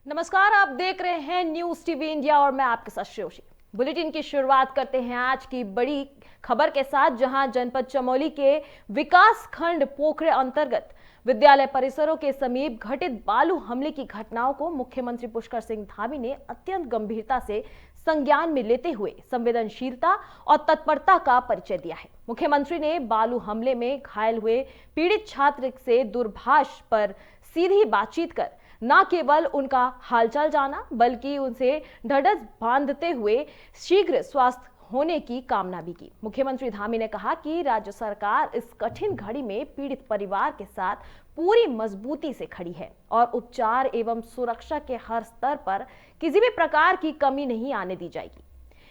नमस्कार, आप देख रहे हैं न्यूज टीवी इंडिया और मैं आपके साथ श्रेयोशी। बुलेटिन की शुरुआत करते हैं आज की बड़ी खबर के साथ, जहां जनपद चमोली के विकास खंड पोखरे अंतर्गत विद्यालय परिसरों के समीप घटित बालू हमले की घटनाओं को मुख्यमंत्री पुष्कर सिंह धामी ने अत्यंत गंभीरता से संज्ञान में लेते हुए संवेदनशीलता और तत्परता का परिचय दिया है। मुख्यमंत्री ने बालू हमले में घायल हुए पीड़ित छात्र से दूरभाष पर सीधी बातचीत कर न केवल उनका हालचाल जाना बल्कि उनसे ढाढ़स बांधते हुए शीघ्र स्वस्थ होने की कामना भी की। मुख्यमंत्री धामी ने कहा कि राज्य सरकार इस कठिन घड़ी में पीड़ित परिवार के साथ पूरी मजबूती से खड़ी है और उपचार एवं सुरक्षा के हर स्तर पर किसी भी प्रकार की कमी नहीं आने दी जाएगी।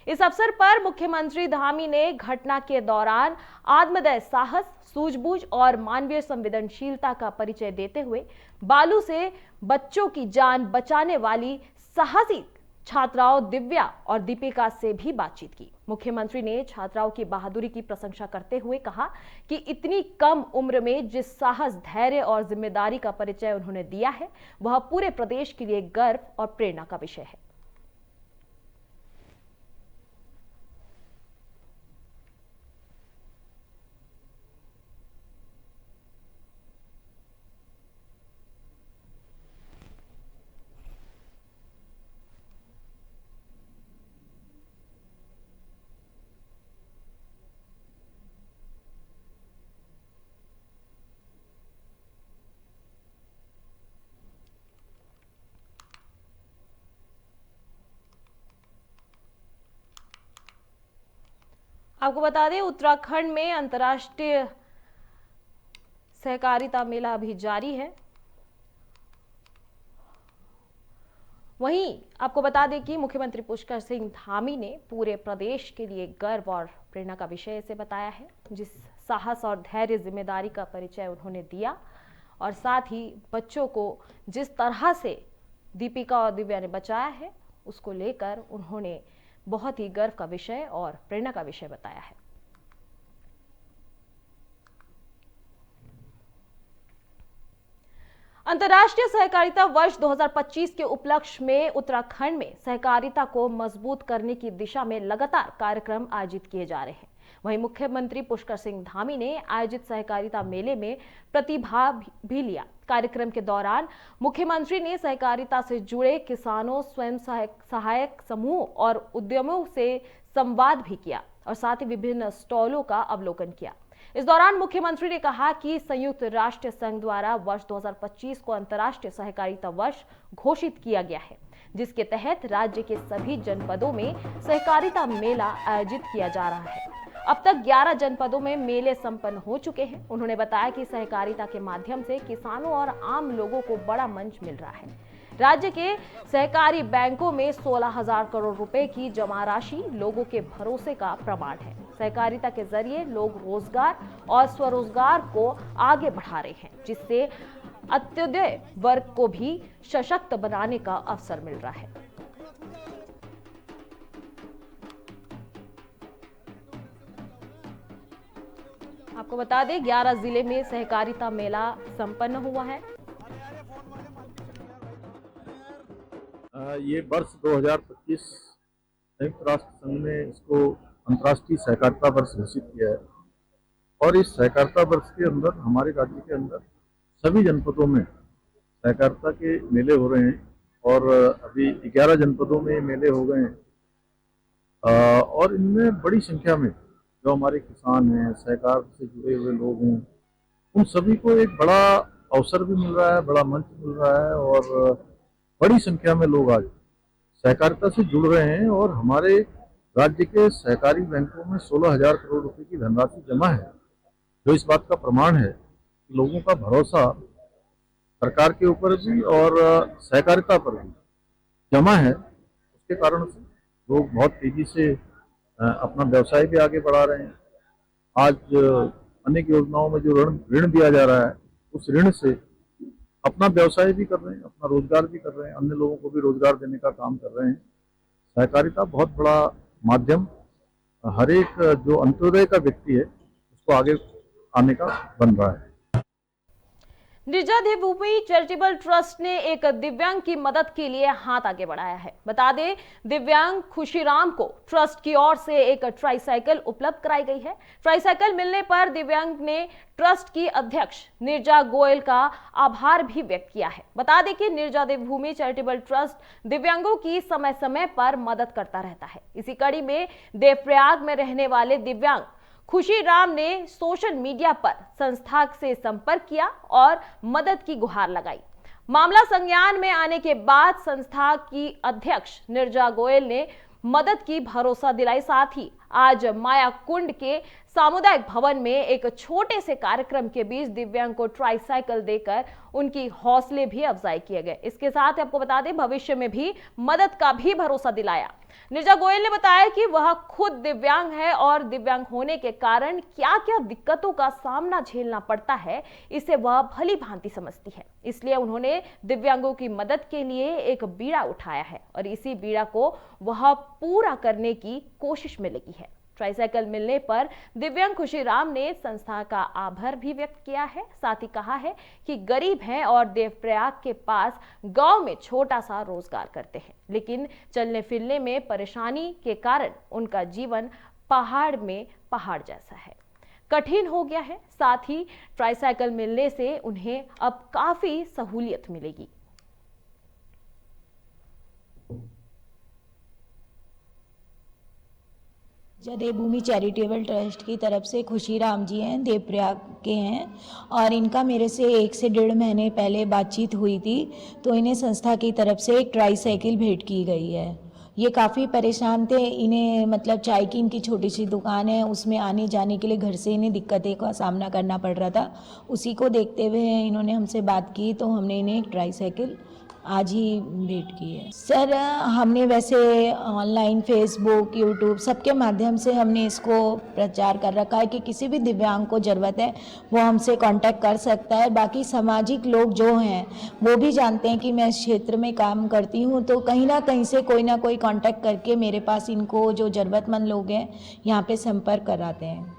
इस अवसर पर मुख्यमंत्री धामी ने घटना के दौरान आत्मदय साहस, सूझबूझ और मानवीय संवेदनशीलता का परिचय देते हुए बालू से बच्चों की जान बचाने वाली साहसी छात्राओं दिव्या और दीपिका से भी बातचीत की। मुख्यमंत्री ने छात्राओं की बहादुरी की प्रशंसा करते हुए कहा कि इतनी कम उम्र में जिस साहस, धैर्य और जिम्मेदारी का परिचय उन्होंने दिया है, वह पूरे प्रदेश के लिए गर्व और प्रेरणा का विषय है। आपको बता दें, उत्तराखंड में अंतर्राष्ट्रीय सहकारिता मेला अभी जारी है। वहीं आपको बता दें कि मुख्यमंत्री पुष्कर सिंह धामी ने पूरे प्रदेश के लिए गर्व और प्रेरणा का विषय इसे बताया है। जिस साहस और धैर्य, जिम्मेदारी का परिचय उन्होंने दिया और साथ ही बच्चों को जिस तरह से दीपिका और दिव्या ने बचाया है, उसको लेकर उन्होंने बहुत ही गर्व का विषय और प्रेरणा का विषय बताया है। अंतर्राष्ट्रीय सहकारिता वर्ष 2025 के उपलक्ष्य में उत्तराखंड में सहकारिता को मजबूत करने की दिशा में लगातार कार्यक्रम आयोजित किए जा रहे हैं। वहीं मुख्यमंत्री पुष्कर सिंह धामी ने आयोजित सहकारिता मेले में प्रतिभाग भी लिया। कार्यक्रम के दौरान मुख्यमंत्री ने सहकारिता से जुड़े किसानों, स्वयं सहायक समूह और उद्यमों से संवाद भी किया और साथ ही विभिन्न स्टॉलों का अवलोकन किया। इस दौरान मुख्यमंत्री ने कहा कि संयुक्त राष्ट्र संघ द्वारा वर्ष 2025 को अंतर्राष्ट्रीय सहकारिता वर्ष घोषित किया गया है, जिसके तहत राज्य के सभी जनपदों में सहकारिता मेला आयोजित किया जा रहा है। अब तक 11 जनपदों में मेले संपन्न हो चुके हैं। उन्होंने बताया कि सहकारिता के माध्यम से किसानों और आम लोगों को बड़ा मंच मिल रहा है। राज्य के सहकारी बैंकों में 16,000 करोड़ रुपए की जमा राशि लोगों के भरोसे का प्रमाण है। सहकारिता के जरिए लोग रोजगार और स्वरोजगार को आगे बढ़ा रहे हैं, जिससे अंत्योदय वर्ग को भी सशक्त बनाने का अवसर मिल रहा है। आपको बता दें, 11 जिले में सहकारिता मेला संपन्न हुआ है। ये वर्ष 2025 संयुक्त राष्ट्र संघ ने इसको अंतर्राष्ट्रीय सहकारिता वर्ष घोषित किया है और इस सहकारिता वर्ष के अंदर हमारे राज्य के अंदर सभी जनपदों में सहकारिता के मेले हो रहे हैं और अभी 11 जनपदों में मेले हो गए हैं और इनमें बड़ी संख्या में जो हमारे किसान हैं, सहकार से जुड़े हुए लोग हैं, उन सभी को एक बड़ा अवसर भी मिल रहा है, बड़ा मंच मिल रहा है और बड़ी संख्या में लोग आज सहकारिता से जुड़ रहे हैं और हमारे राज्य के सहकारी बैंकों में 16,000 करोड़ रुपए की धनराशि जमा है, जो इस बात का प्रमाण है कि लोगों का भरोसा सरकार के ऊपर भी और सहकारिता पर भी जमा है। उसके कारण से लोग बहुत तेजी से अपना व्यवसाय भी आगे बढ़ा रहे हैं। आज अनेक योजनाओं में जो ऋण दिया जा रहा है, उस ऋण से अपना व्यवसाय भी कर रहे हैं, अपना रोजगार भी कर रहे हैं, अन्य लोगों को भी रोजगार देने का काम कर रहे हैं। सहकारिता बहुत बड़ा माध्यम हर एक जो अंत्योदय का व्यक्ति है उसको आगे आने का बन रहा है। निर्जा देवभूमि चैरिटेबल ट्रस्ट ने एक दिव्यांग की मदद के लिए हाथ आगे बढ़ाया है। बता दें, दिव्यांग खुशीराम को ट्रस्ट की ओर से एक ट्राईसाइकिल उपलब्ध कराई गई है। ट्राईसाइकिल मिलने पर दिव्यांग ने ट्रस्ट की अध्यक्ष निर्जा गोयल का आभार भी व्यक्त किया है। बता दें कि निर्जा देवभूमि चैरिटेबल ट्रस्ट दिव्यांगों की समय समय पर मदद करता रहता है। इसी कड़ी में देवप्रयाग में रहने वाले दिव्यांग खुशीराम ने सोशल मीडिया पर संस्था से संपर्क किया और मदद की गुहार लगाई। मामला संज्ञान में आने के बाद संस्था की अध्यक्ष निर्जा गोयल ने मदद की भरोसा दिलाई। साथ ही आज माया कुंड के सामुदायिक भवन में एक छोटे से कार्यक्रम के बीच दिव्यांग को ट्राईसाइकिल देकर उनकी हौसले भी अफजाई किए गए। इसके साथ आपको बता दें, भविष्य में भी मदद का भी भरोसा दिलाया। निर्जा गोयल ने बताया कि वह खुद दिव्यांग है और दिव्यांग होने के कारण क्या क्या दिक्कतों का सामना झेलना पड़ता है, इसे वह भली भांति समझती है। इसलिए उन्होंने दिव्यांगों की मदद के लिए एक बीड़ा उठाया है और इसी बीड़ा को वह पूरा करने की कोशिश में लगी है। ट्राईसाइकिल मिलने पर दिव्यांग खुशीराम ने संस्था का आभार भी व्यक्त किया है। साथ ही कहा है कि गरीब हैं और देवप्रयाग के पास गांव में छोटा सा रोजगार करते हैं, लेकिन चलने फिरने में परेशानी के कारण उनका जीवन पहाड़ में पहाड़ जैसा है, कठिन हो गया है। साथ ही ट्राईसाइकिल मिलने से उन्हें अब काफी सहूलियत मिलेगी। देवभूमि चैरिटेबल ट्रस्ट की तरफ से खुशीराम जी हैं, देवप्रयाग के हैं और इनका मेरे से 1 से 1.5 महीने पहले बातचीत हुई थी, तो इन्हें संस्था की तरफ से एक ट्राईसाइकिल भेंट की गई है। ये काफ़ी परेशान थे, इन्हें मतलब चाय की इनकी छोटी सी दुकान है, उसमें आने जाने के लिए घर से इन्हें दिक्कतें का सामना करना पड़ रहा था। उसी को देखते हुए इन्होंने हमसे बात की, तो हमने इन्हें एक ट्राईसाइकिल आज ही भेंट की है। सर, हमने वैसे ऑनलाइन फेसबुक, यूट्यूब सबके माध्यम से हमने इसको प्रचार कर रखा है कि किसी भी दिव्यांग को ज़रूरत है वो हमसे कांटेक्ट कर सकता है। बाकी सामाजिक लोग जो हैं वो भी जानते हैं कि मैं इस क्षेत्र में काम करती हूँ, तो कहीं ना कहीं से कोई ना कोई कांटेक्ट करके मेरे पास इनको जो ज़रूरतमंद लोग हैं यहाँ पे संपर्क कराते हैं।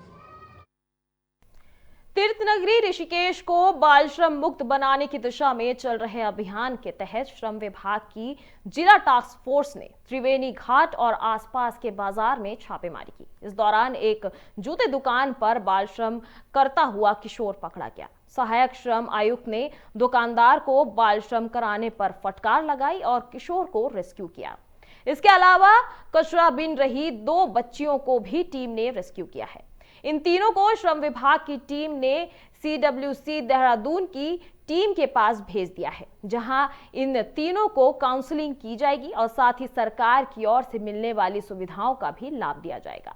तीर्थ नगरी ऋषिकेश को बाल श्रम मुक्त बनाने की दिशा में चल रहे अभियान के तहत श्रम विभाग की जिला टास्क फोर्स ने त्रिवेणी घाट और आसपास के बाजार में छापेमारी की। इस दौरान एक जूते दुकान पर बाल श्रम करता हुआ किशोर पकड़ा गया। सहायक श्रम आयुक्त ने दुकानदार को बाल श्रम कराने पर फटकार लगाई और किशोर को रेस्क्यू किया। इसके अलावा कचरा बीन रही 2 बच्चियों को भी टीम ने रेस्क्यू किया है। इन तीनों को श्रम विभाग की टीम ने CWC देहरादून की टीम के पास भेज दिया है, जहां इन तीनों को काउंसलिंग की जाएगी और साथ ही सरकार की ओर से मिलने वाली सुविधाओं का भी लाभ दिया जाएगा।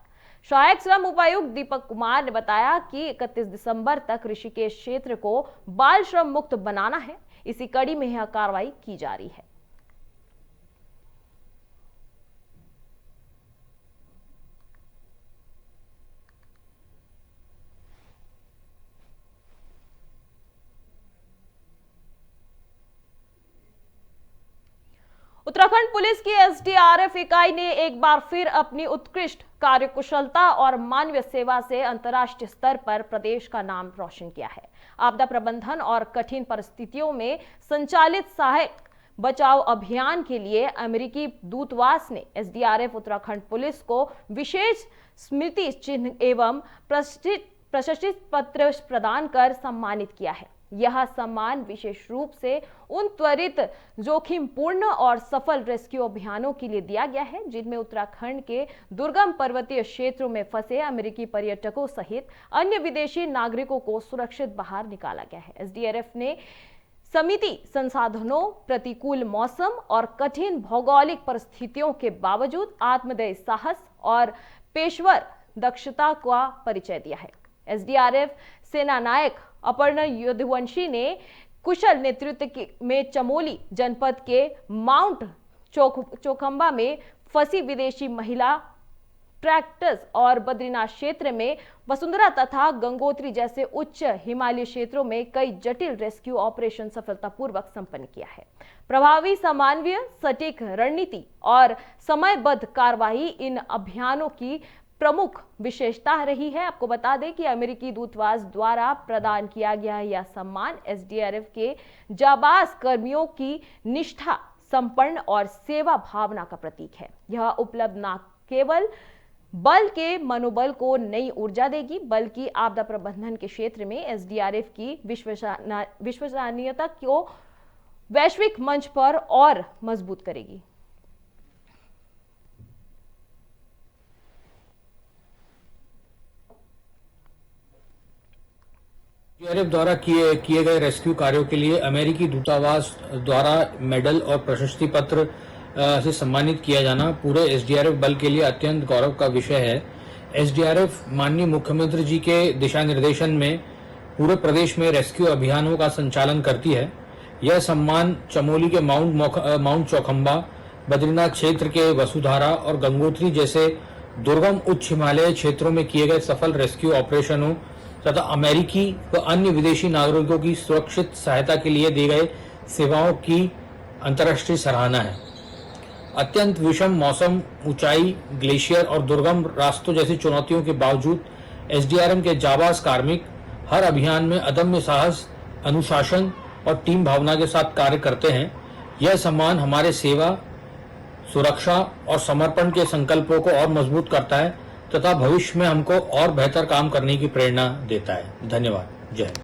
सहायक श्रम उपायुक्त दीपक कुमार ने बताया कि 31 दिसंबर तक ऋषिकेश क्षेत्र को बाल श्रम मुक्त बनाना है। इसी कड़ी में यह कार्रवाई की जा रही है। उत्तराखंड पुलिस की SDRF इकाई ने एक बार फिर अपनी उत्कृष्ट कार्यकुशलता और मानवीय सेवा से अंतर्राष्ट्रीय स्तर पर प्रदेश का नाम रोशन किया है। आपदा प्रबंधन और कठिन परिस्थितियों में संचालित सहायक बचाव अभियान के लिए अमेरिकी दूतावास ने SDRF उत्तराखंड पुलिस को विशेष स्मृति चिन्ह एवं प्रशस्ति पत्र प्रदान कर सम्मानित किया है। यह सम्मान विशेष रूप से उन त्वरित, जोखिमपूर्ण और सफल रेस्क्यू अभियानों के लिए दिया गया है, जिनमें उत्तराखंड के दुर्गम पर्वतीय क्षेत्रों में फंसे अमेरिकी पर्यटकों सहित अन्य विदेशी नागरिकों को सुरक्षित बाहर निकाला गया है। SDRF ने समिति संसाधनों, प्रतिकूल मौसम और कठिन भौगोलिक परिस्थितियों के बावजूद आत्मदय साहस और पेशेवर दक्षता का परिचय दिया है। SDRF सेना नायक अपर्णा यदुवंशी ने कुशल नेतृत्व में चमोली जनपद के माउंट चौखंबा में फंसी विदेशी महिला ट्रैक्टर्स और बद्रीनाथ क्षेत्र में वसुंधरा तथा गंगोत्री जैसे उच्च हिमालयी क्षेत्रों में कई जटिल रेस्क्यू ऑपरेशन सफलतापूर्वक संपन्न किया है। प्रभावी समन्वय, सटीक रणनीति और समयबद्ध कार्रवाई इन अभियानों की प्रमुख विशेषता रही है। आपको बता दें कि अमेरिकी दूतावास द्वारा प्रदान किया गया यह सम्मान एसडीआरएफ के जाबाज कर्मियों की निष्ठा संपन्न और सेवा भावना का प्रतीक है। यह उपलब्ध न केवल बल के मनोबल को नई ऊर्जा देगी, बल्कि आपदा प्रबंधन के क्षेत्र में एसडीआरएफ की विश्वसनीयता को वैश्विक मंच पर और मजबूत करेगी। एसडीआरएफ द्वारा किए गए रेस्क्यू कार्यों के लिए अमेरिकी दूतावास द्वारा मेडल और प्रशस्ति पत्र से सम्मानित किया जाना पूरे एसडीआरएफ बल के लिए अत्यंत गौरव का विषय है। एसडीआरएफ माननीय मुख्यमंत्री जी के दिशा निर्देशन में पूरे प्रदेश में रेस्क्यू अभियानों का संचालन करती है। यह सम्मान चमोली के माउंट चौखंबा, बद्रीनाथ क्षेत्र के वसुधारा और गंगोत्री जैसे दुर्गम उच्च हिमालय क्षेत्रों में किए गए सफल रेस्क्यू ऑपरेशनों तथा अमेरिकी व अन्य विदेशी नागरिकों की सुरक्षित सहायता के लिए दी गई सेवाओं की अंतर्राष्ट्रीय सराहना है। अत्यंत विषम मौसम, ऊंचाई, ग्लेशियर और दुर्गम रास्तों जैसी चुनौतियों के बावजूद एसडीआरएफ के जाबाज कार्मिक हर अभियान में अदम्य साहस, अनुशासन और टीम भावना के साथ कार्य करते हैं। यह सम्मान हमारे सेवा, सुरक्षा और समर्पण के संकल्पों को और मजबूत करता है तथा भविष्य में हमको और बेहतर काम करने की प्रेरणा देता है। धन्यवाद। जय हिंद।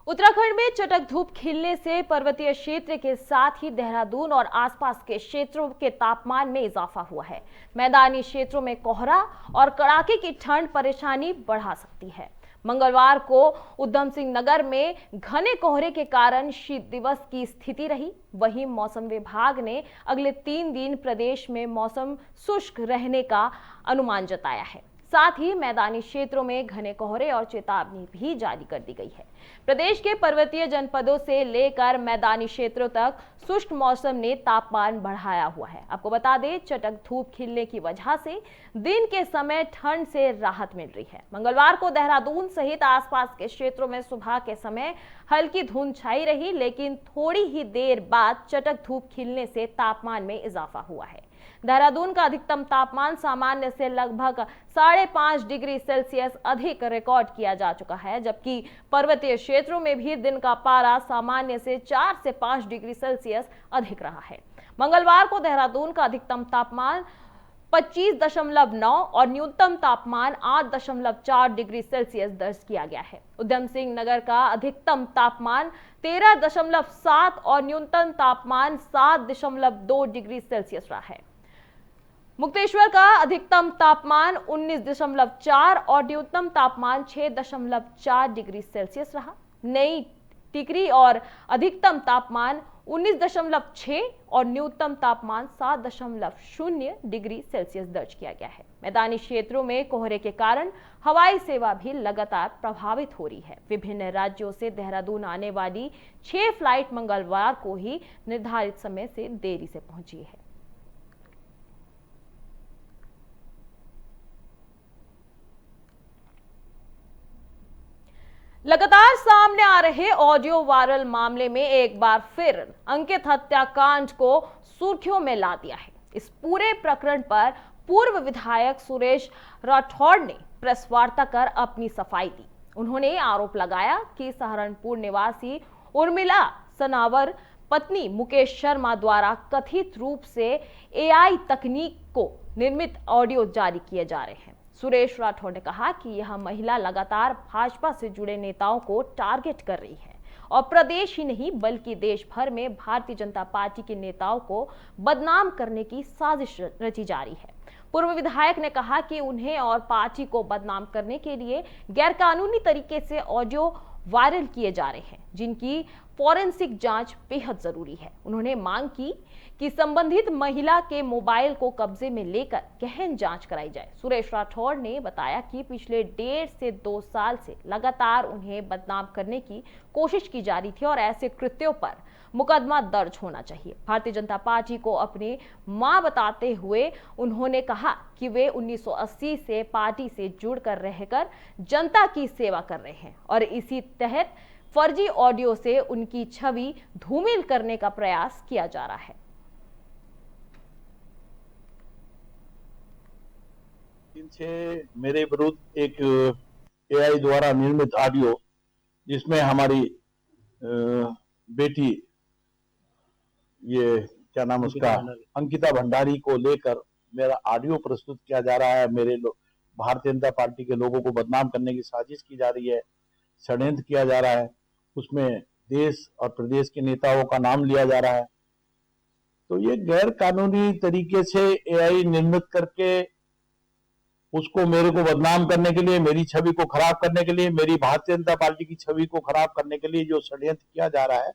उत्तराखंड में चटक धूप खिलने से पर्वतीय क्षेत्र के साथ ही देहरादून और आसपास के क्षेत्रों के तापमान में इजाफा हुआ है। मैदानी क्षेत्रों में कोहरा और कड़ाके की ठंड परेशानी बढ़ा सकती है। मंगलवार को उधम सिंह नगर में घने कोहरे के कारण शीत दिवस की स्थिति रही। वहीं मौसम विभाग ने अगले 3 दिन प्रदेश में मौसम शुष्क रहने का अनुमान जताया है। साथ ही मैदानी क्षेत्रों में घने कोहरे और चेतावनी भी जारी कर दी गई है। प्रदेश के पर्वतीय जनपदों से लेकर मैदानी क्षेत्रों तक शुष्क मौसम ने तापमान बढ़ाया हुआ है। आपको बता दें, चटक धूप खिलने की वजह से दिन के समय ठंड से राहत मिल रही है। मंगलवार को देहरादून सहित आसपास के क्षेत्रों में सुबह के समय हल्की धुंध छाई रही, लेकिन थोड़ी ही देर बाद चटक धूप खिलने से तापमान में इजाफा हुआ है। देहरादून का अधिकतम तापमान सामान्य से लगभग 5.5 डिग्री सेल्सियस अधिक रिकॉर्ड किया जा चुका है, जबकि पर्वतीय क्षेत्रों में भी दिन का पारा सामान्य से 4 से 5 डिग्री सेल्सियस अधिक रहा है। मंगलवार को देहरादून का अधिकतम तापमान 25.9 और न्यूनतम तापमान 8.4 डिग्री सेल्सियस दर्ज किया गया है। उधम सिंह नगर का अधिकतम तापमान 13.7 और न्यूनतम तापमान 7.2 डिग्री सेल्सियस रहा है। मुक्तेश्वर का अधिकतम तापमान 19.4 और न्यूनतम तापमान 6.4 डिग्री सेल्सियस रहा। नई टिकरी और अधिकतम तापमान 19.6 और न्यूनतम तापमान 7.0 डिग्री सेल्सियस दर्ज किया गया है। मैदानी क्षेत्रों में कोहरे के कारण हवाई सेवा भी लगातार प्रभावित हो रही है। विभिन्न राज्यों से देहरादून आने वाली 6 फ्लाइट मंगलवार को ही निर्धारित समय से देरी से पहुंची है। लगातार सामने आ रहे ऑडियो वायरल मामले में एक बार फिर अंकित हत्याकांड को सुर्खियों में ला दिया है। इस पूरे प्रकरण पर पूर्व विधायक सुरेश राठौड़ ने प्रेस वार्ता कर अपनी सफाई दी। उन्होंने आरोप लगाया कि सहारनपुर निवासी उर्मिला सनावर पत्नी मुकेश शर्मा द्वारा कथित रूप से एआई तकनीक को निर्मित ऑडियो जारी किए जा रहे हैं। सुरेश राठौड़ ने कहा कि यह महिला लगातार भाजपा से जुड़े नेताओं को टारगेट कर रही है और प्रदेश ही नहीं बल्कि देश भर में भारतीय जनता पार्टी के नेताओं को बदनाम करने की साजिश रची जा रही है। पूर्व विधायक ने कहा कि उन्हें और पार्टी को बदनाम करने के लिए गैरकानूनी तरीके से ऑडियो वायरल किए जा रहे हैं, जिनकी फॉरेंसिक जांच बेहद जरूरी है। उन्होंने मांग की कि संबंधित महिला के मोबाइल को कब्जे में लेकर गहन जांच कराई जाए। सुरेश राठौड़ ने बताया कि पिछले 1.5 से 2 साल से लगातार उन्हें बदनाम करने की कोशिश की जा रही थी और ऐसे कृत्यों पर मुकदमा दर्ज होना चाहिए। भारतीय जनता पार्टी को अपनी मां बताते हुए उन्होंने कहा कि वे 1980 से पार्टी से जुड़कर रहकर जनता की सेवा कर रहे हैं और इसी तहत फर्जी ऑडियो से उनकी छवि धूमिल करने का प्रयास किया जा रहा है। दिन से मेरे विरुद्ध एक एआई द्वारा निर्मित ऑडियो, जिसमें हमारी बेटी, ये क्या नाम उसका, अंकिता भंडारी को लेकर मेरा ऑडियो प्रस्तुत किया जा रहा है। मेरे भारतीय जनता पार्टी के लोगों को बदनाम करने की साजिश की जा रही है, षड्यंत्र किया जा रहा है, उसमें देश और प्रदेश के नेताओं का नाम लिया जा रहा है। तो ये गैर कानूनी तरीके से एआई निर्मित करके उसको मेरे को बदनाम करने के लिए, मेरी छवि को खराब करने के लिए, मेरी भारतीय जनता पार्टी की छवि को खराब करने के लिए जो षड्यंत्र किया जा रहा है,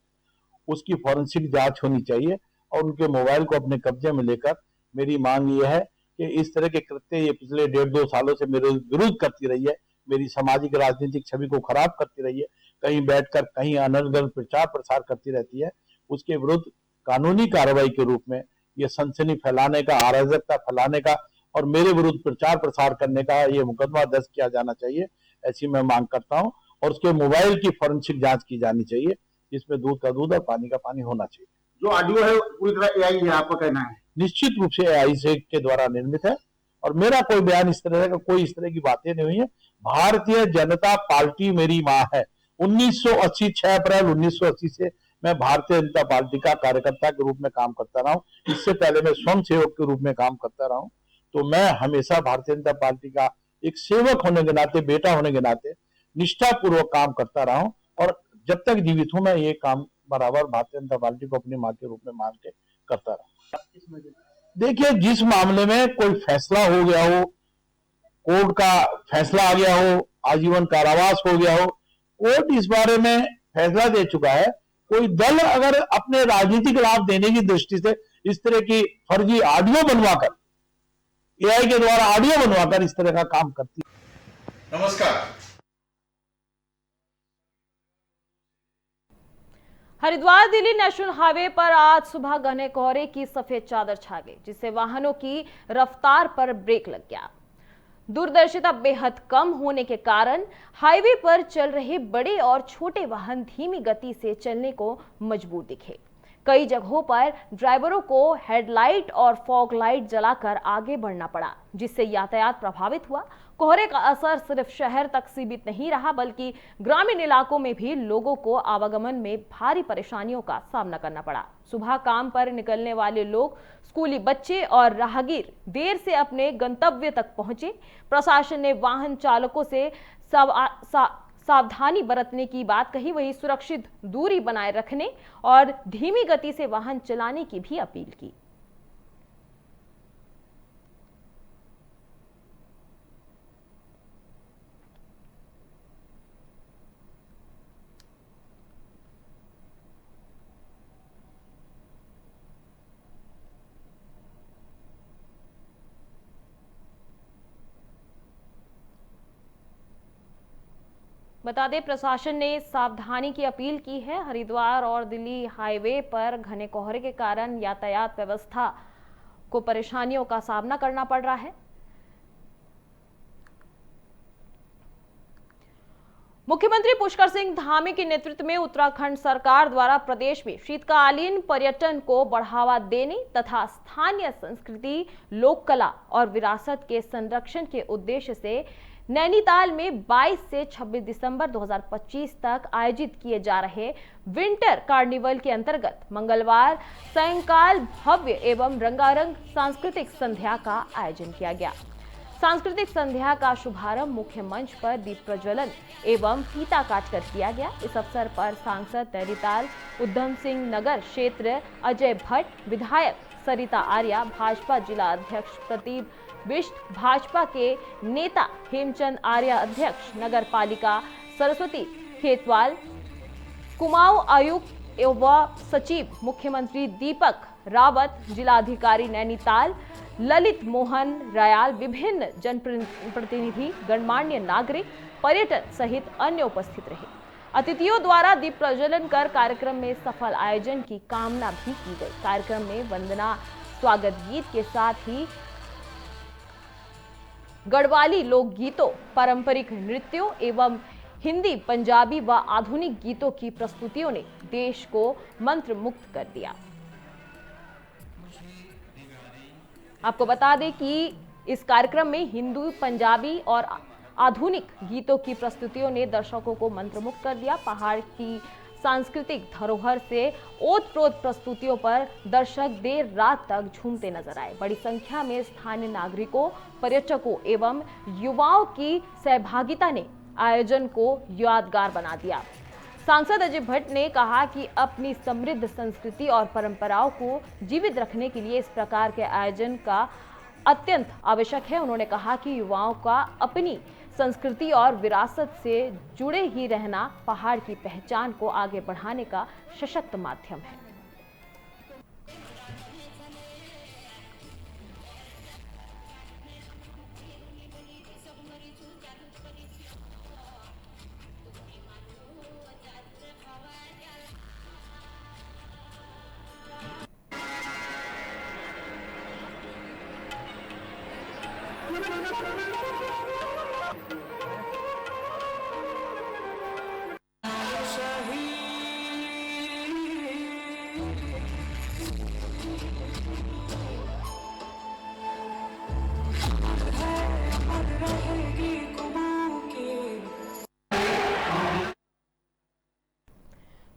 उसकी फॉरेंसिक जांच होनी चाहिए और उनके मोबाइल को अपने कब्जे में लेकर मेरी मांग ये है कि इस तरह के कृत्य ये पिछले 1.5-2 सालों से मेरे विरोध करती रही है, मेरी सामाजिक राजनीतिक छवि को खराब करती रही है, कहीं बैठकर कहीं अनर्गल प्रचार प्रसार करती रहती है, उसके विरुद्ध कानूनी कार्रवाई के रूप में ये सनसनी फैलाने का, अराजकता फैलाने का और मेरे विरुद्ध प्रचार प्रसार करने का ये मुकदमा दर्ज किया जाना चाहिए, ऐसी मैं मांग करता हूं। और उसके मोबाइल की फॉरेंसिक जांच की जानी चाहिए, जिसमें दूध का दूध और पानी का पानी होना चाहिए। जो ऑडियो है पूरी तरह एआई है, आपका कहना है? निश्चित रूप से एआई से के द्वारा निर्मित है और मेरा कोई बयान इस तरह का, कोई इस तरह की बातें नहीं हुई है। भारतीय जनता पार्टी मेरी मां है। 1980 6 अप्रैल 1980 से मैं भारतीय जनता पार्टी का कार्यकर्ता के रूप में काम करता रहा हूं। इससे पहले मैं स्वयं सेवक के रूप में काम करता रहा हूं। तो मैं हमेशा भारतीय जनता पार्टी का एक सेवक होने के नाते, बेटा होने के नाते निष्ठापूर्वक काम करता रहा हूं और जब तक जीवित हूं मैं ये काम बराबर भारतीय जनता पार्टी को अपनी मां के रूप में मान के करता रहा। देखिए, जिस मामले में कोई फैसला हो गया हो, कोर्ट का फैसला आ गया हो, आजीवन कारावास हो गया हो, कोर्ट इस बारे में फैसला दे चुका है। कोई दल अगर अपने राजनीतिक लाभ देने की दृष्टि से इस तरह की फर्जी ऑडियो बनवाकर, एआई के द्वारा ऑडियो बनवाकर इस तरह का काम करती है। नमस्कार। हरिद्वार दिल्ली नेशनल हाईवे पर आज सुबह घने कोहरे की सफेद चादर छा गई, जिससे वाहनों की रफ्तार पर ब्रेक लग गया। दूरदर्शिता बेहद कम होने के कारण हाईवे पर चल रहे बड़े और छोटे वाहन धीमी गति से चलने को मजबूर दिखे। कई जगहों पर ड्राइवरों को हेडलाइट और फॉग लाइट जलाकर आगे बढ़ना पड़ा, जिससे यातायात प्रभावित हुआ। कोहरे का असर सिर्फ शहर तक सीमित नहीं रहा, बल्कि ग्रामीण इलाकों में भी लोगों को आवागमन में भारी परेशानियों का सामना करना पड़ा। सुबह काम पर निकलने वाले लोग, स्कूली बच्चे और राहगीर देर से अपने गंतव्य तक पहुंचे। प्रशासन ने वाहन चालकों से सावधानी बरतने की बात कही, वहीं सुरक्षित दूरी बनाए रखने और धीमी गति से वाहन चलाने की भी अपील की। बता दें, प्रशासन ने सावधानी की अपील की है। हरिद्वार और दिल्ली हाईवे पर घने कोहरे के कारण यातायात व्यवस्था को परेशानियों का सामना करना पड़ रहा है। मुख्यमंत्री पुष्कर सिंह धामी के नेतृत्व में उत्तराखंड सरकार द्वारा प्रदेश में शीतकालीन पर्यटन को बढ़ावा देने तथा स्थानीय संस्कृति, लोक कला और विरासत के संरक्षण के उद्देश्य से नैनीताल में 22 से 26 दिसंबर 2025 तक आयोजित किए जा रहे विंटर कार्निवल के अंतर्गत मंगलवार सायंकाल भव्य एवं रंगारंग सांस्कृतिक संध्या का आयोजन किया गया। सांस्कृतिक संध्या का शुभारंभ मुख्य मंच पर दीप प्रज्वलन एवं फीता काटकर किया गया। इस अवसर पर सांसद नैनीताल उधम सिंह नगर क्षेत्र अजय भट्ट, विधायक सरिता आर्या, भाजपा जिला अध्यक्ष प्रदीप बिष्ट, भाजपा के नेता हेमचंद आर्या, अध्यक्ष नगर पालिका सरस्वती खेतवाल, कुमाऊं आयुक्त एवं सचिव मुख्यमंत्री दीपक रावत, जिलाधिकारी नैनीताल ललित मोहन रयाल, विभिन्न जनप्रतिनिधि, गणमान्य नागरिक, पर्यटन सहित अन्य उपस्थित रहे। अतिथियों द्वारा दीप प्रज्वलन कर कार्यक्रम में सफल आयोजन की कामना भी की गई। कार्यक्रम में वंदना स्वागत गीत के साथ ही गढ़वाली लोकगीतों, पारंपरिक नृत्यों एवं हिंदी, पंजाबी व आधुनिक गीतों की प्रस्तुतियों ने देश को मंत्र मुक्त कर दिया। आपको बता दें कि इस कार्यक्रम में हिंदी, पंजाबी और आधुनिक गीतों की प्रस्तुतियों ने दर्शकों को मंत्रमुग्ध कर दिया। पहाड़ की सांस्कृतिक धरोहर से ओतप्रोत प्रस्तुतियों पर दर्शक देर रात तक झूमते नजर आए। बड़ी संख्या में स्थानीय नागरिकों, पर्यटकों एवं युवाओं की सहभागिता ने आयोजन को यादगार बना दिया। सांसद अजय भट्ट ने कहा कि अपनी समृद्ध संस्कृति और परंपराओं को जीवित रखने के लिए इस प्रकार के आयोजन का अत्यंत आवश्यक है। उन्होंने कहा कि युवाओं का अपनी संस्कृति और विरासत से जुड़े ही रहना पहाड़ की पहचान को आगे बढ़ाने का सशक्त माध्यम है।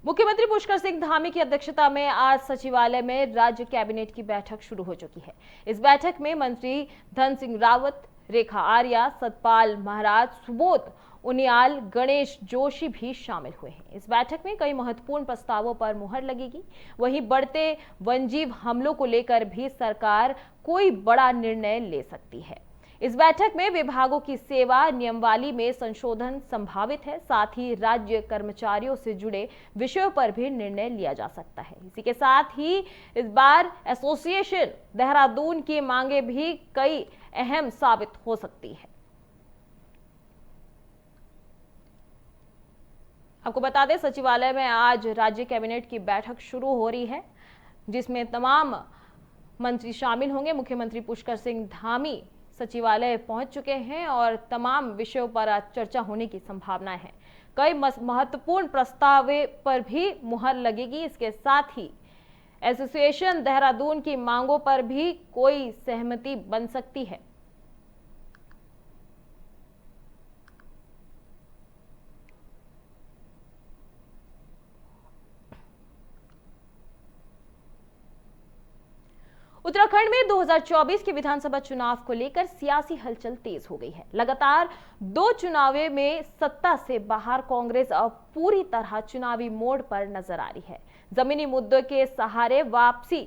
मुख्यमंत्री पुष्कर सिंह धामी की अध्यक्षता में आज सचिवालय में राज्य कैबिनेट की बैठक शुरू हो चुकी है। इस बैठक में मंत्री धन सिंह रावत, रेखा आर्या, सतपाल महाराज, सुबोध उनियाल, गणेश जोशी भी शामिल हुए हैं। इस बैठक में कई महत्वपूर्ण प्रस्तावों पर मुहर लगेगी। वहीं बढ़ते वन्यजीव हमलों को लेकर भी सरकार कोई बड़ा निर्णय ले सकती है। इस बैठक में विभागों की सेवा नियमावली में संशोधन संभावित है। साथ ही राज्य कर्मचारियों से जुड़े विषयों पर भी निर्णय लिया जा सकता है। इसी के साथ ही इस बार एसोसिएशन देहरादून की मांगे भी कई अहम साबित हो सकती है। आपको बता दें, सचिवालय में आज राज्य कैबिनेट की बैठक शुरू हो रही है, जिसमें तमाम मंत्री शामिल होंगे। मुख्यमंत्री पुष्कर सिंह धामी सचिवालय पहुंच चुके हैं और तमाम विषयों पर आज चर्चा होने की संभावना है। कई महत्वपूर्ण प्रस्ताव पर भी मुहर लगेगी। इसके साथ ही एसोसिएशन देहरादून की मांगों पर भी कोई सहमति बन सकती है। उत्तराखंड में 2024 के विधानसभा चुनाव को लेकर सियासी हलचल तेज हो गई है। लगातार 2 चुनावों में सत्ता से बाहर कांग्रेस अब पूरी तरह चुनावी मोड़ पर नजर आ रही है। जमीनी मुद्दों के सहारे वापसी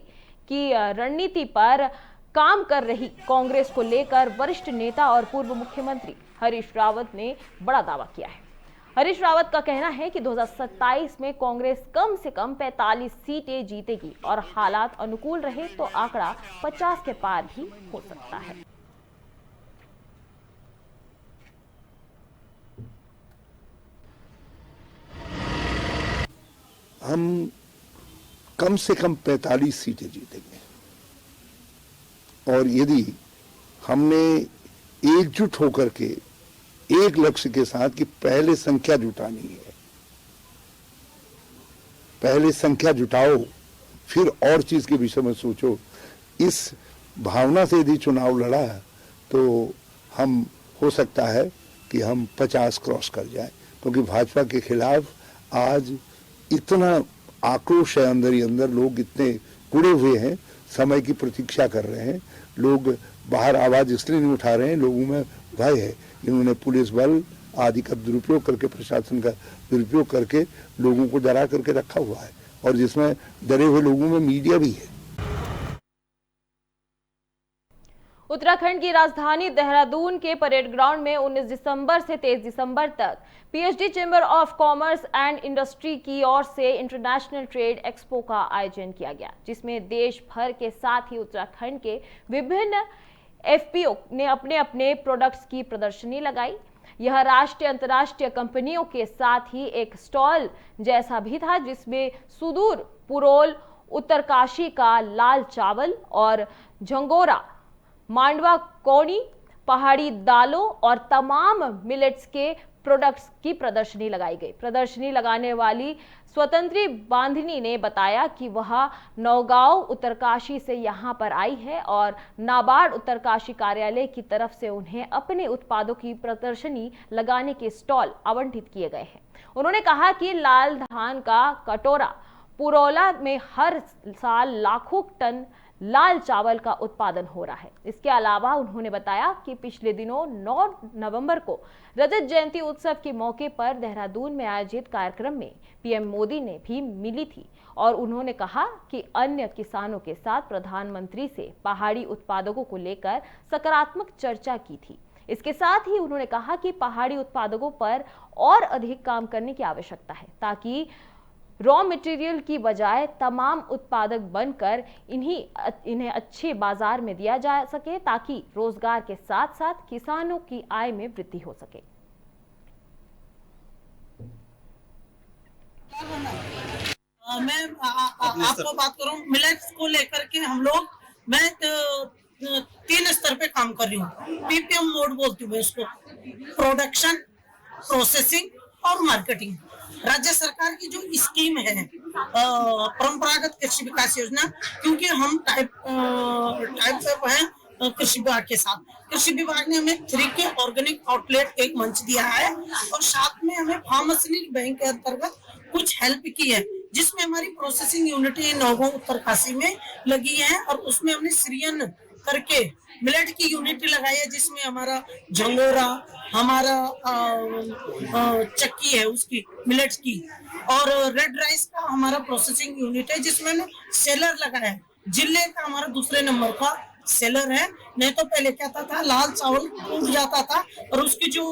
की रणनीति पर काम कर रही कांग्रेस को लेकर वरिष्ठ नेता और पूर्व मुख्यमंत्री हरीश रावत ने बड़ा दावा किया है। हरीश रावत का कहना है कि 2027 में कांग्रेस कम से कम 45 सीटें जीतेगी और हालात अनुकूल रहे तो आंकड़ा 50 के पार भी हो सकता है। हम कम से कम 45 सीटें जीतेंगे और यदि हमने एकजुट होकर के एक लक्ष्य के साथ कि पहले संख्या जुटानी है, पहले संख्या जुटाओ फिर और चीज के विषय में सोचो, इस भावना से यदि चुनाव लड़ा तो हम हो सकता है कि हम 50 क्रॉस कर जाए, क्योंकि भाजपा के खिलाफ आज इतना आक्रोश है, अंदर ही अंदर लोग इतने कुड़े हुए हैं, समय की प्रतीक्षा कर रहे हैं। लोग बाहर आवाज इसलिए नहीं उठा रहे हैं, लोगों में भय है। इन्होंने पुलिस बल आदि का दुरुपयोग करके, प्रशासन का दुरुपयोग करके लोगों को डरा करके रखा हुआ है और जिसमें डरे हुए लोगों में मीडिया भी है। उत्तराखंड की राजधानी देहरादून के परेड ग्राउंड में 19 दिसंबर से 23 दिसंबर तक PhD chamber of commerce and industry की ओर से इंटरनेशनल ट्रेड एक्सपो का आयोजन किया गया, जिसमें देश भर के साथ ही उत्तराखंड के विभिन्न एफपीओ ने अपने अपने प्रोडक्ट्स की प्रदर्शनी लगाई। यह राष्ट्रीय अंतर्राष्ट्रीय कंपनियों के साथ ही एक स्टॉल जैसा भी था, जिसमें सुदूर पुरोल, उत्तरकाशी का लाल चावल और झंगोरा, मांडवा कोनी, पहाड़ी दालों और तमाम मिलेट्स के प्रोडक्ट्स की प्रदर्शनी लगाई गई। प्रदर्शनी लगाने वाली स्वतंत्री बांधनी ने बताया कि वह नौगांव उत्तरकाशी से यहां पर आई है और नाबार्ड उत्तरकाशी कार्यालय की तरफ से उन्हें अपने उत्पादों की प्रदर्शनी लगाने के स्टॉल आवंटित किए गए हैं। उन्होंने कहा कि लाल धान का कटोरा पुरौला में हर साल लाखों टन लाल चावल का उत्पादन हो रहा है। इसके अलावा उन्होंने बताया कि पिछले दिनों 9 नवंबर को रजत जयंती उत्सव के मौके पर देहरादून में आयोजित कार्यक्रम में पीएम मोदी ने भी मिली थी और उन्होंने कहा कि अन्य किसानों के साथ प्रधानमंत्री से पहाड़ी उत्पादकों को लेकर सकारात्मक चर्चा की थी। इसके साथ ही उन्होंने कहा कि पहाड़ी उत्पादकों पर और अधिक काम करने की आवश्यकता है ताकि रॉ मटेरियल की बजाय तमाम उत्पादक बनकर इन्हें अच्छे बाजार में दिया जा सके ताकि रोजगार के साथ साथ किसानों की आय में वृद्धि हो सके। मैं आपको बात करूं मिलेट्स को लेकर के मैं 3 स्तर पे काम कर रही हूँ। पीपीएम मोड बोलती हूँ मैं उसको, प्रोडक्शन, प्रोसेसिंग और मार्केटिंग। राज्य सरकार की जो स्कीम है परंपरागत कृषि विकास योजना, क्योंकि हम टाइप है कृषि विभाग के साथ, कृषि विभाग ने हमें 3K ऑर्गेनिक आउटलेट एक मंच दिया है और साथ में हमें फार्मास्यूटिकल बैंक के अंतर्गत कुछ हेल्प की है, जिसमें हमारी प्रोसेसिंग यूनिट नौगांव उत्तरकाशी में लगी है और उसमें हमने श्रीयन करके मिलेट की यूनिट लगाई है, जिसमें हमारा झंगोरा, हमारा चक्की है उसकी मिलेट्स की, और रेड राइस का हमारा प्रोसेसिंग यूनिट है जिसमें सेलर लगाया है। जिले का हमारा दूसरे नंबर का सेलर है। नहीं तो पहले क्या था लाल चावल टूट जाता था और उसकी जो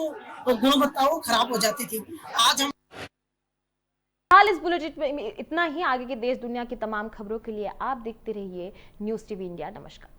गुणवत्ता वो खराब हो जाती थी। आज हम हाल इस बुलेटिन में इतना ही। आगे के देश दुनिया की तमाम खबरों के लिए आप देखते रहिए न्यूज़ टीवी इंडिया। नमस्कार।